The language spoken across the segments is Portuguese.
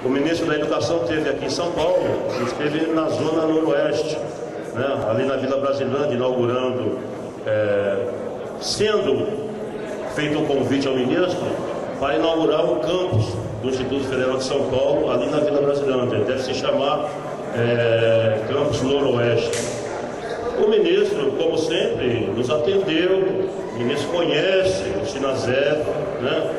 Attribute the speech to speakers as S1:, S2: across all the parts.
S1: O ministro da Educação esteve aqui em São Paulo, esteve na zona noroeste, né, ali na Vila Brasilândia, inaugurando, sendo feito um convite ao ministro para inaugurar o campus do Instituto Federal de São Paulo, ali na Vila Brasilândia. Deve se chamar Campus Noroeste. O ministro, como sempre, nos atendeu. O ministro conhece o Sinazep, né?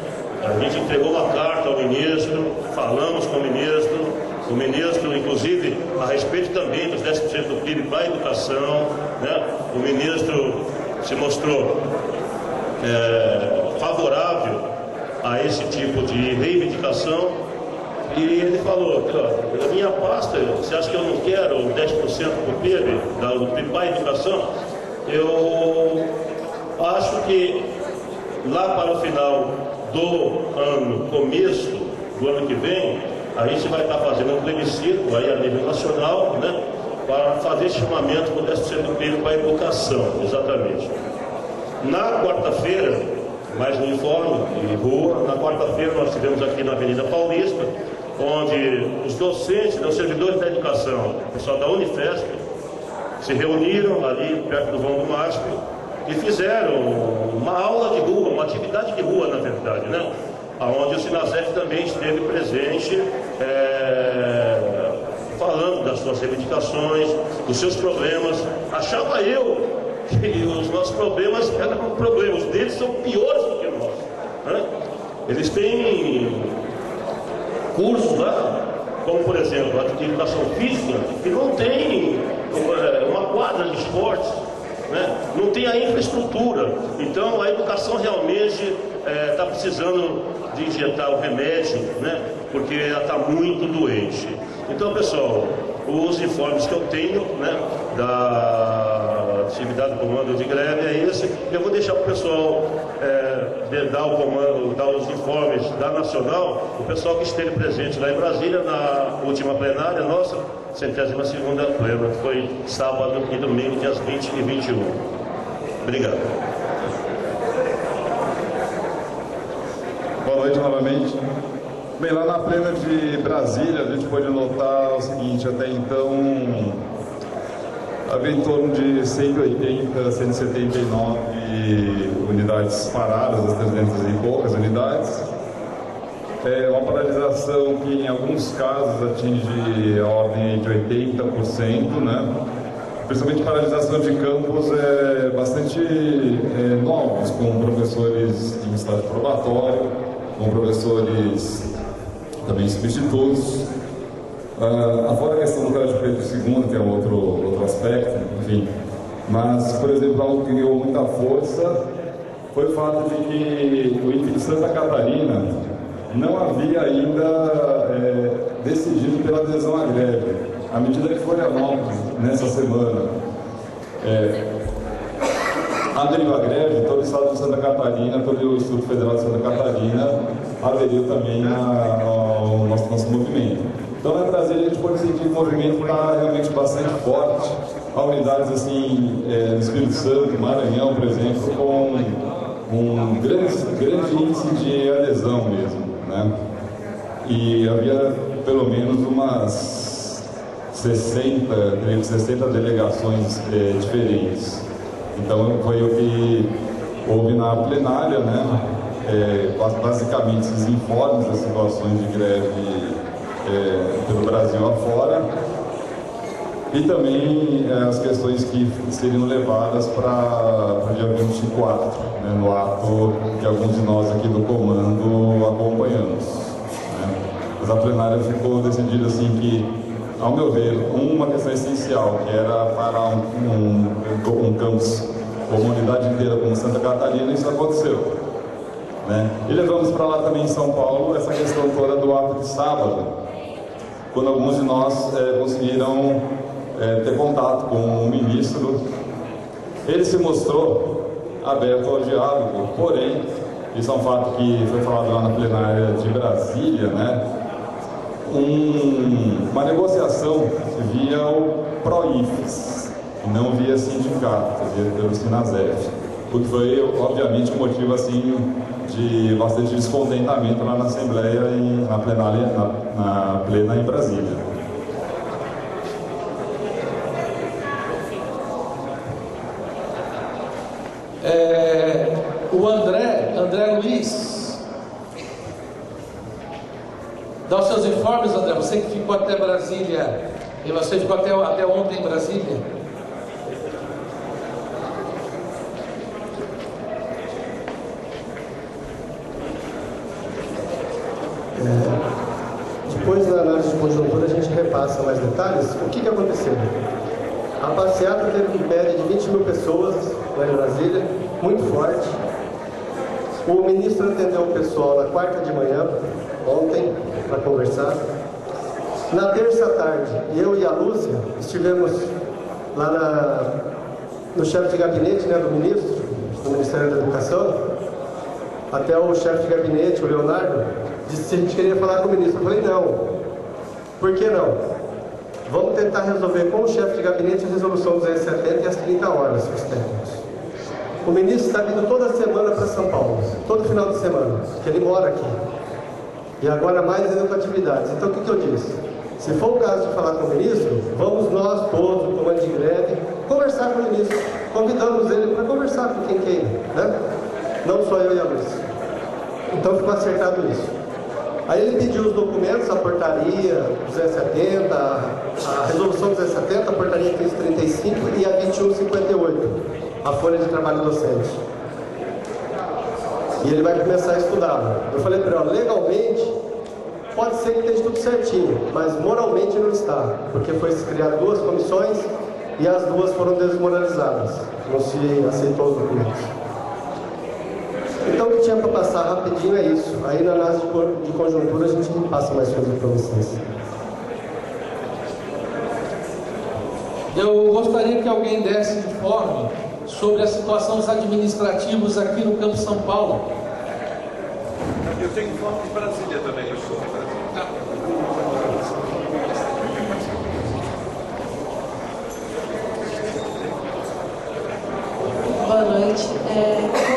S1: A gente entregou uma carta ao ministro, falamos com o ministro, inclusive, a respeito também dos 10% do PIB para a educação, né? O ministro se mostrou favorável a esse tipo de reivindicação e ele falou: a minha pasta, você acha que eu não quero 10% do PIB, do PIB para a educação? Eu acho que lá para o final do ano, começo do ano que vem, a gente vai estar fazendo um plebiscito aí a nível nacional, né, para fazer esse chamamento com 10% do PIB para a educação, exatamente. Na quarta-feira, mais um informe de rua, na quarta-feira nós tivemos aqui na Avenida Paulista, onde os docentes, os servidores da educação, o pessoal da Unifesp, se reuniram ali perto do vão do MASP e fizeram uma aula de rua, uma atividade de rua, na verdade, né? Onde o Sinazep também esteve presente, falando das suas reivindicações, dos seus problemas. Achava eu que os nossos problemas eram problemas, os deles são piores do que nós, né? Eles têm cursos lá, como por exemplo a de educação física, que não tem uma quadra de esportes, né? Não tem a infraestrutura. Então a educação realmente está precisando de injetar o remédio, né? Porque ela está muito doente. Então, pessoal, os informes que eu tenho, né, da atividade do comando de greve é esse. Eu vou deixar para o pessoal dar os informes da Nacional, o pessoal que esteve presente lá em Brasília na última plenária nossa, 102ª plena, que foi sábado e domingo, dias 20 e 21. Obrigado.
S2: Boa noite novamente. Bem, lá na plena de Brasília, a gente pode notar o seguinte: até então havia em torno de 180, 179 unidades paradas, das 300 e poucas unidades. Uma paralisação que em alguns casos atinge a ordem de 80%, né? Principalmente paralisação de campos bastante novos, com professores em estágio probatório, com professores também substitutos. Fora a questão do Colégio Pedro II, que é outro aspecto, enfim. Mas, por exemplo, algo que ganhou muita força foi o fato de que o INPE de Santa Catarina não havia ainda decidido pela adesão à greve. À medida que Florianópolis, nessa semana, aderiu à greve, todo o estado de Santa Catarina, todo o Instituto Federal de Santa Catarina aderiu também ao nosso movimento. Então, na Brasília, a gente pode sentir que o movimento está realmente bastante forte. Há unidades assim, no Espírito Santo, Maranhão, por exemplo, com um grande índice de adesão mesmo, né? E havia pelo menos umas 60 delegações diferentes. Então, foi o que houve na plenária, né? Basicamente, esses informes das situações de greve pelo Brasil afora, e também as questões que seriam levadas para o dia 24, né, no ato que alguns de nós aqui do comando acompanhamos, né. Mas a plenária ficou decidida assim que, ao meu ver, uma questão essencial, que era parar um campus, uma unidade inteira como Santa Catarina, isso aconteceu, né. E levamos para lá também em São Paulo essa questão toda do ato de sábado, quando alguns de nós conseguiram ter contato com o ministro. Ele se mostrou aberto ao diálogo, porém, isso é um fato que foi falado lá na plenária de Brasília, né? Uma negociação via o PROIFES, não via sindicato, via pelo Sinazep. o que foi, obviamente, um motivo assim, de bastante descontentamento lá na Assembleia, na plenária, na plena em Brasília.
S3: O André Luiz, dá os seus informes, André. Você que ficou até Brasília, e você ficou até ontem em Brasília.
S4: Depois da análise de conjuntura a gente repassa mais detalhes. O que aconteceu? A passeata teve em média de 20 mil pessoas lá em Brasília, muito forte. O ministro atendeu o pessoal na quarta de manhã, ontem, para conversar. Na terça à tarde, eu e a Lúcia estivemos lá no chefe de gabinete, né, do ministro, do Ministério da Educação. Até o chefe de gabinete, o Leonardo, disse que a gente queria falar com o ministro. Eu falei, não. Por que não? Vamos tentar resolver com o chefe de gabinete a resolução 270 e as 30 horas, os técnicos. O ministro está vindo toda semana para São Paulo, todo final de semana, porque ele mora aqui. E agora mais ainda com atividades. Então o que eu disse? Se for o caso de falar com o ministro, vamos nós todos, o comando de greve, conversar com o ministro. Convidamos ele para conversar com quem queira, né? Não só eu e a Lúcia. Então ficou acertado isso. Aí ele pediu os documentos, a portaria 270, a resolução 270, a portaria 1535 e a 2158. A folha de trabalho docente. E ele vai começar a estudar. Eu falei para ele, legalmente, pode ser que esteja tudo certinho, mas moralmente não está, porque foi criado duas comissões e as duas foram desmoralizadas. Não se aceitou os documentos. Então o que tinha para passar rapidinho é isso. Aí na análise de conjuntura a gente passa mais coisas para vocês.
S3: Eu gostaria que alguém desse informe sobre a situação dos administrativos aqui no Campo São Paulo.
S5: Eu tenho informe de Brasília também, eu sou de Brasília.
S6: Boa noite.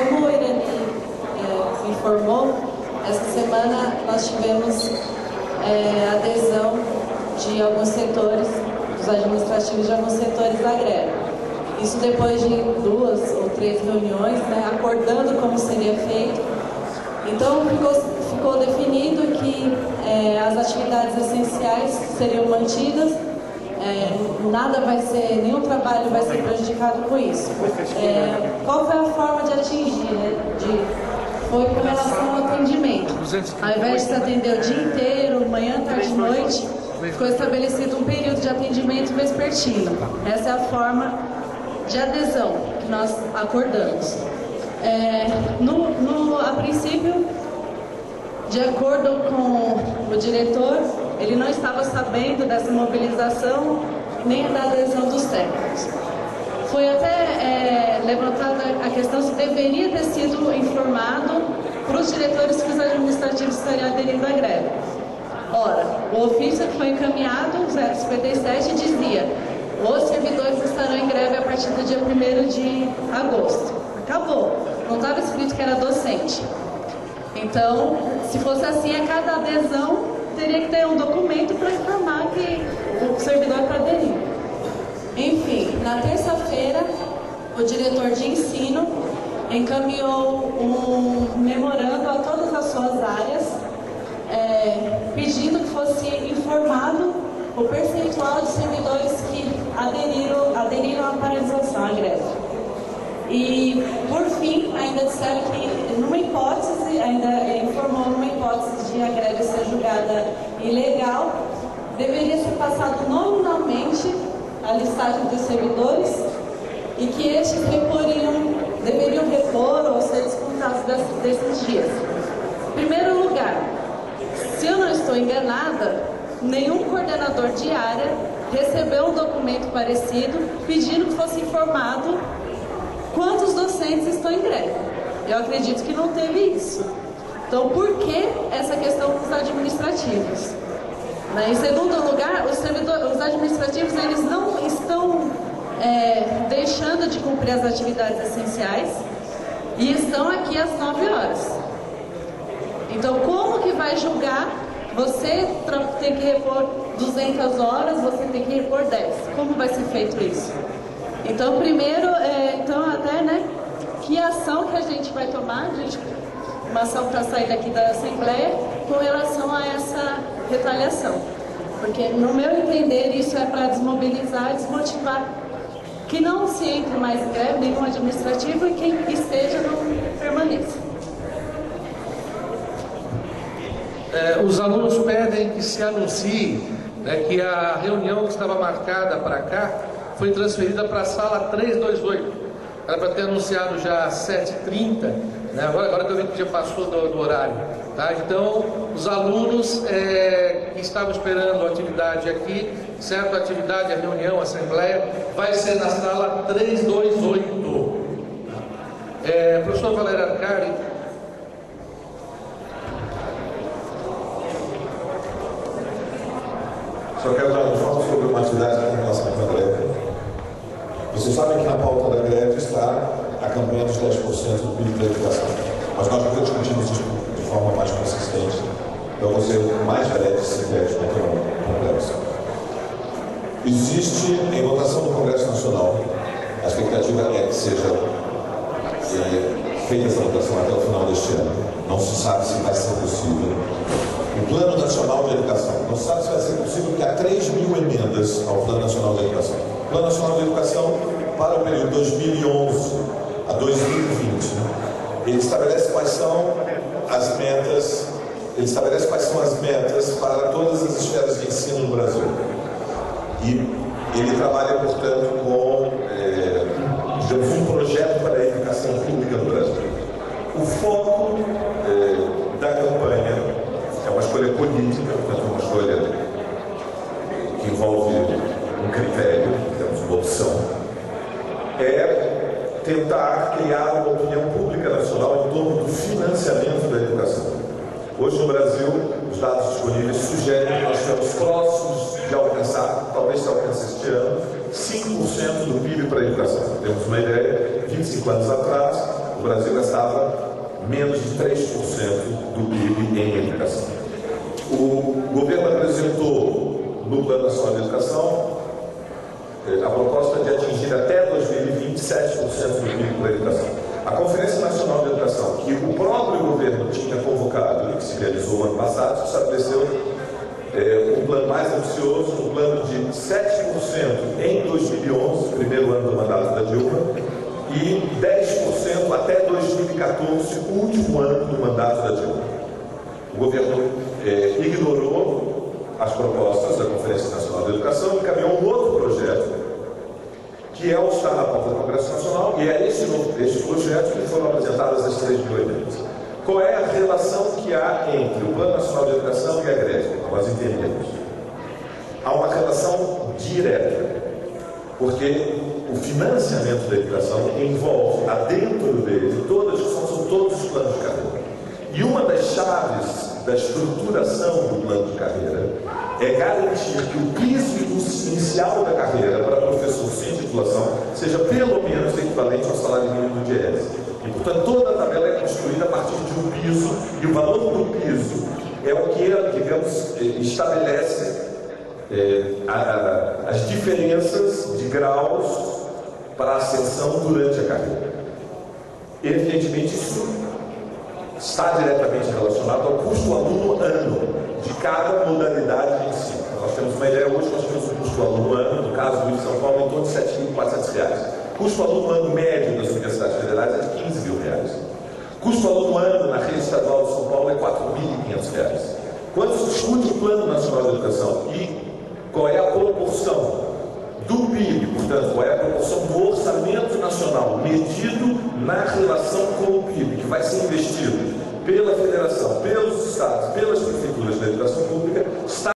S6: Como o Irani informou, essa semana nós tivemos adesão de alguns setores, dos administrativos de alguns setores da greve. Isso depois de 2 ou 3 reuniões, né, acordando como seria feito. Então ficou definido que as atividades essenciais seriam mantidas, nada vai ser, nenhum trabalho vai ser prejudicado com isso. Qual foi a forma de atingir, né? Foi com relação ao atendimento. Ao invés de se atender o dia inteiro, manhã, tarde e noite, ficou estabelecido um período de atendimento vespertino. Essa é a forma de adesão que nós acordamos. A princípio, de acordo com o diretor, ele não estava sabendo dessa mobilização nem da adesão dos técnicos. Foi até levantada a questão se deveria ter sido informado para os diretores que os administrativos estariam aderindo à greve. Ora, o ofício que foi encaminhado, 057, dizia: os servidores estarão em greve a partir do dia 1º de agosto. Acabou. Não estava escrito que era docente. Então, se fosse assim, a cada adesão teria que ter um documento para informar que o servidor está aderindo. Enfim, na terça-feira, o diretor de ensino encaminhou um memorando a todas as suas áreas, pedindo que fosse informado o percentual de servidores que aderiram à paralisação, à greve. E, por fim, ainda disseram que, numa hipótese, ainda informou numa hipótese de a greve ser julgada ilegal, deveria ser passado nominalmente a listagem dos servidores e que estes deveriam repor ou ser descontados desses dias. Em primeiro lugar, se eu não estou enganada, nenhum coordenador de área recebeu um documento parecido pedindo que fosse informado quantos docentes estão em greve. Eu acredito que não teve isso. Então, por que essa questão com os administrativos? Em segundo lugar, os administrativos eles não estão deixando de cumprir as atividades essenciais. e estão aqui às 9 horas. Então, como que vai julgar? Você tem que repor 200 horas, você tem que repor 10. Como vai ser feito isso? Então, primeiro, que ação que a gente vai tomar? Uma ação para sair daqui da Assembleia com relação a essa retaliação. Porque, no meu entender, isso é para desmobilizar e desmotivar que não se entre mais em greve, nenhum administrativo, e quem esteja não permaneça.
S3: Os alunos pedem que se anuncie, né, que a reunião que estava marcada para cá foi transferida para a sala 328. Era para ter anunciado já às 7h30, né, agora que eu vi que já passou do horário. Tá? Então, os alunos que estavam esperando a atividade aqui, certo? A atividade, a reunião, a assembleia, vai ser na sala 328. Professor Valério Arcari.
S7: Só quero dar um fala sobre uma atividade em relação à greve. Vocês sabem que na pauta da greve está a campanha dos 10% do PIB da educação. Mas nós nunca discutimos isso de forma mais consistente. Então, vou ser mais breve se der, porque é um complexo. Existe, em votação do Congresso Nacional, a expectativa é que seja feita essa votação até o final deste ano. Não se sabe se vai ser possível. O Plano Nacional de Educação. Não se sabe se vai ser possível, porque há 3.000 emendas ao Plano Nacional de Educação. O Plano Nacional de Educação, para o período 2011 a 2020, ele estabelece quais são as metas, para todas as esferas de ensino no Brasil. E ele trabalha, portanto, com um projeto para a educação pública no Brasil. O foco da campanha é uma escolha política, portanto, uma escolha que envolve um critério, temos uma opção, é tentar criar uma opinião pública nacional em torno do financiamento da educação. Hoje no Brasil, os dados disponíveis sugerem que nós estamos próximos de alcançar, talvez se alcance este ano, 5% do PIB para a educação. Temos uma ideia, 25 anos atrás, o Brasil gastava menos de 3% do PIB em educação. O governo apresentou no Plano Nacional de Educação a proposta de atingir até 2020 7% do PIB para a educação. A Conferência Nacional de Educação, que o próprio governo tinha convocado e que se realizou no ano passado, estabeleceu um plano mais ambicioso, um plano de 7% em 2011, primeiro ano do mandato da Dilma, e 10% até 2014, último ano do mandato da Dilma. O governo ignorou as propostas da Conferência Nacional de Educação e encaminhou um outro projeto, que é o que está na pauta do Congresso Nacional, e é este projeto que foram apresentadas as 3.000 emendas. Qual é a relação que há entre o Plano Nacional de Educação e a greve? Nós entendemos. Há uma relação direta, porque o financiamento da educação envolve, dentro dele, são todos os planos de carreira. E uma das chaves da estruturação do plano de carreira é garantir que o piso inicial da carreira para professor sem titulação seja pelo menos equivalente ao salário mínimo do INSS. E, portanto, toda a tabela é construída a partir de um piso, e o valor do piso é o que, digamos, estabelece as diferenças de graus para a ascensão durante a carreira. Evidentemente, isso está diretamente relacionado ao custo aluno ano de cada modalidade de ensino. Nós temos uma ideia hoje, nós temos um custo aluno ano, no caso do Rio de São Paulo, em torno de R$ 7.400. Custo aluno ano médio das universidades federais é de R$ 15.000. Custo aluno ano na rede estadual de São Paulo é R$ 4.500. Quando se discute o Plano Nacional de Educação e qual é a proporção do PIB, portanto, qual é a proporção do orçamento nacional medido na relação com o PIB, que vai ser investido pela federação, pelos estados, pelas prefeituras da educação pública, está